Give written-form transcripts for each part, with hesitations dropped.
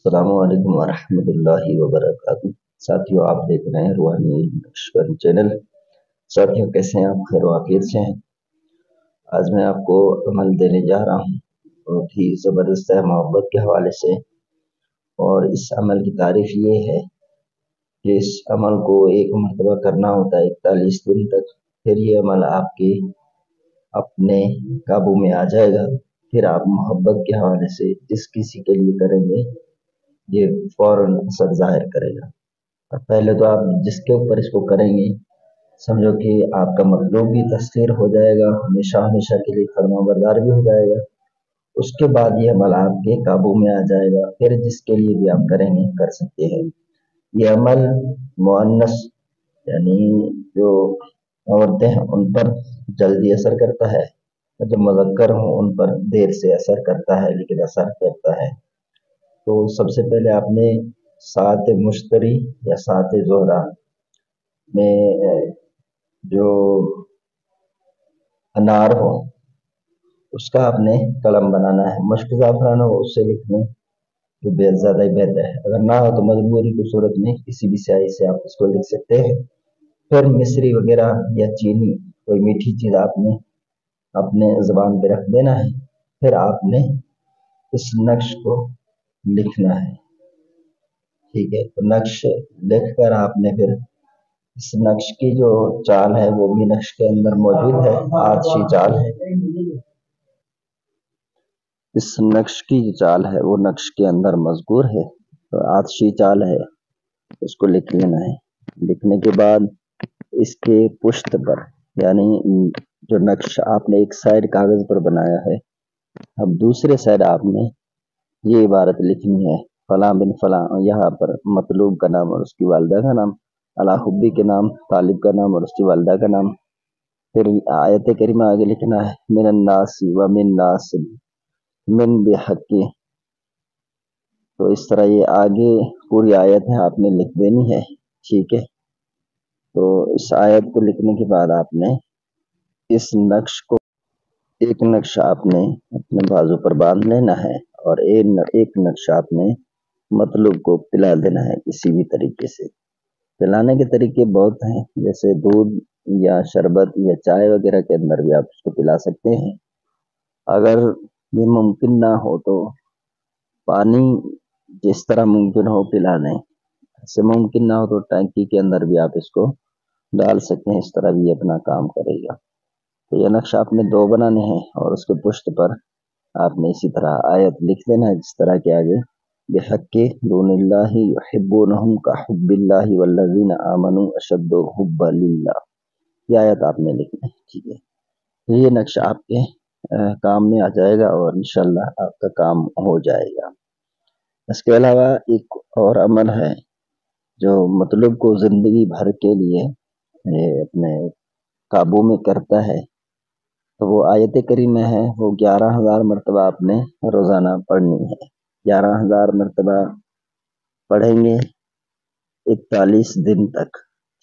السلام علیکم ورحمۃ اللہ وبرکاتہ۔ ساتھیوں، آپ دیکھ رہے ہیں روحانی نقشبند چینل۔ ساتھیوں، کیسے ہیں آپ؟ خیر و عافیت سے ہیں؟ آج میں آپ کو عمل دینے جا رہا ہوں، بہت ہی زبردست ہے محبت کے حوالے سے۔ اور اس عمل کی تعریف یہ ہے کہ اس عمل کو ایک مرتبہ کرنا ہوتا ہے 41 دن تک، پھر یہ عمل آپ کے اپنے قابو میں آ جائے گا۔ پھر آپ محبت کے حوالے سے جس کسی کے لیے کریں گے یہ فوراً اثر ظاہر کرے گا۔ پہلے تو آپ جس کے اوپر اس کو کریں گے سمجھو کہ آپ کا مطلوب بھی تسخیر ہو جائے گا، ہمیشہ ہمیشہ کے لیے فرما بردار بھی ہو جائے گا۔ اس کے بعد یہ عمل آپ کے قابو میں آ جائے گا، پھر جس کے لیے بھی آپ کریں گے کر سکتے ہیں۔ یہ عمل مؤنث یعنی جو عورتیں ہیں ان پر جلدی اثر کرتا ہے، جو مذکر ہوں ان پر دیر سے اثر کرتا ہے، لیکن اثر کرتا ہے۔ تو سب سے پہلے آپ نے سات مشتری یا سات زہرہ میں جو انار ہو اس کا آپ نے قلم بنانا ہے۔ مشک زعفران ہو اس سے لکھنا تو زیادہ ہی بہتر ہے، اگر نہ ہو تو مجبوری کی صورت میں کسی بھی سیاہی سے آپ اس کو لکھ سکتے ہیں۔ پھر مصری وغیرہ یا چینی کوئی میٹھی چیز آپ نے اپنے زبان پہ رکھ دینا ہے۔ پھر آپ نے اس نقش کو لکھنا ہے، ٹھیک ہے؟ تو نقش لکھ کر آپ نے پھر اس نقش کی جو چال ہے وہ بھی نقش کے اندر موجود ہے، آتشی چال ہے۔ اس نقش کی جو چال ہے وہ نقش کے اندر مذکور ہے، تو آتشی چال ہے، اس کو لکھ لینا ہے۔ لکھنے کے بعد اس کے پشت پر یعنی جو نقش آپ نے ایک سائڈ کاغذ پر بنایا ہے، اب دوسرے سائڈ آپ نے یہ عبارت لکھنی ہے، فلاں بن فلاں، یہاں پر مطلوب کا نام اور اس کی والدہ کا نام، حبی کے نام، طالب کا نام اور اس کی والدہ کا نام۔ پھر آیت کریمہ آگے لکھنا ہے، من الناس و من ناس من بحق۔ تو اس طرح یہ آگے پوری آیت ہے آپ نے لکھ دینی ہے، ٹھیک ہے؟ تو اس آیت کو لکھنے کے بعد آپ نے اس نقش کو ایک نقش آپ نے اپنے بازو پر باندھ لینا ہے، اور ایک نقش آپ نے مطلوب کو پلا دینا ہے کسی بھی طریقے سے۔ پلانے کے طریقے بہت ہیں، جیسے دودھ یا شربت یا چائے وغیرہ کے اندر بھی آپ اس کو پلا سکتے ہیں۔ اگر یہ ممکن نہ ہو تو پانی جس طرح ممکن ہو پلا دیں، ایسے ممکن نہ ہو تو ٹینکی کے اندر بھی آپ اس کو ڈال سکتے ہیں، اس طرح بھی اپنا کام کرے گا۔ تو یہ نقش آپ نے 2 بنانے ہیں، اور اس کے پشت پر آپ نے اسی طرح آیت لکھ دینا ہے جس طرح کے آگے، بحق دون اللہ یحبونہم کحب اللہ والذین آمنوا اشد حبا للہ۔ یہ آیت آپ نے لکھنا ہے، ٹھیک ہے؟ تو یہ نقش آپ کے کام میں آ جائے گا اور انشاءاللہ آپ کا کام ہو جائے گا۔ اس کے علاوہ ایک اور عمل ہے جو مطلوب کو زندگی بھر کے لیے اپنے قابو میں کرتا ہے، تو وہ آیت کریمہ ہے، وہ 11,000 مرتبہ آپ نے روزانہ پڑھنی ہے۔ 11,000 مرتبہ پڑھیں گے 41 دن تک،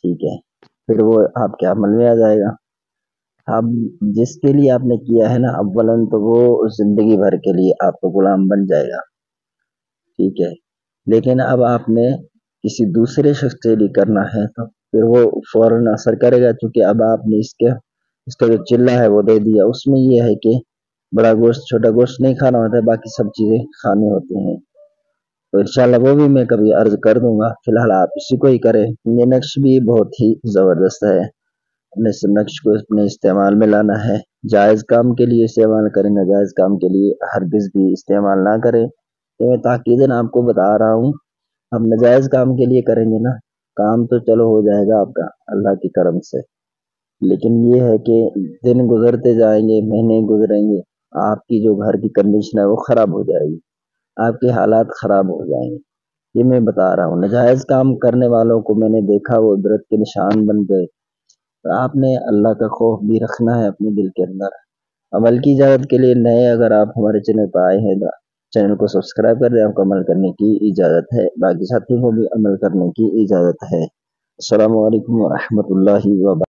ٹھیک ہے؟ پھر وہ آپ کے عمل میں آ جائے گا۔ اب جس کے لیے آپ نے کیا ہے نا، اولاً تو وہ زندگی بھر کے لیے آپ کا غلام بن جائے گا، ٹھیک ہے؟ لیکن اب آپ نے کسی دوسرے شخص کے لیے کرنا ہے تو پھر وہ فوراً اثر کرے گا، چونکہ اب آپ نے اس کا جو چلہ ہے وہ دے دیا۔ اس میں یہ ہے کہ بڑا گوشت چھوٹا گوشت نہیں کھانا ہوتا ہے، باقی سب چیزیں کھانی ہوتی ہیں، تو انشاءاللہ وہ بھی میں کبھی عرض کر دوں گا۔ فی الحال آپ اسی کو ہی کریں۔ یہ نقش بھی بہت ہی زبردست ہے، اپنے اس نقش کو اپنے استعمال میں لانا ہے۔ جائز کام کے لیے استعمال کریں، ناجائز کام کے لیے ہرگز بھی استعمال نہ کریں۔ یہ میں تاکیداً آپ کو بتا رہا ہوں، ہم ناجائز کام کے لیے کریں گے نا، کام تو چلو ہو جائے گا آپ کا اللہ کی کرم سے، لیکن یہ ہے کہ دن گزرتے جائیں گے، مہینے گزریں گے، آپ کی جو گھر کی کنڈیشن ہے وہ خراب ہو جائے گی، آپ کے حالات خراب ہو جائیں گے۔ یہ میں بتا رہا ہوں، ناجائز کام کرنے والوں کو میں نے دیکھا وہ عبرت کے نشان بن گئے۔ تو آپ نے اللہ کا خوف بھی رکھنا ہے اپنے دل کے اندر۔ عمل کی اجازت کے لیے نئے اگر آپ ہمارے چینل پر آئے ہیں تو چینل کو سبسکرائب کر دیں، آپ کو عمل کرنے کی اجازت ہے، باقی ساتھیوں کو بھی عمل کرنے کی اجازت ہے۔ السلام علیکم ورحمۃ اللہ وبرکاتہ۔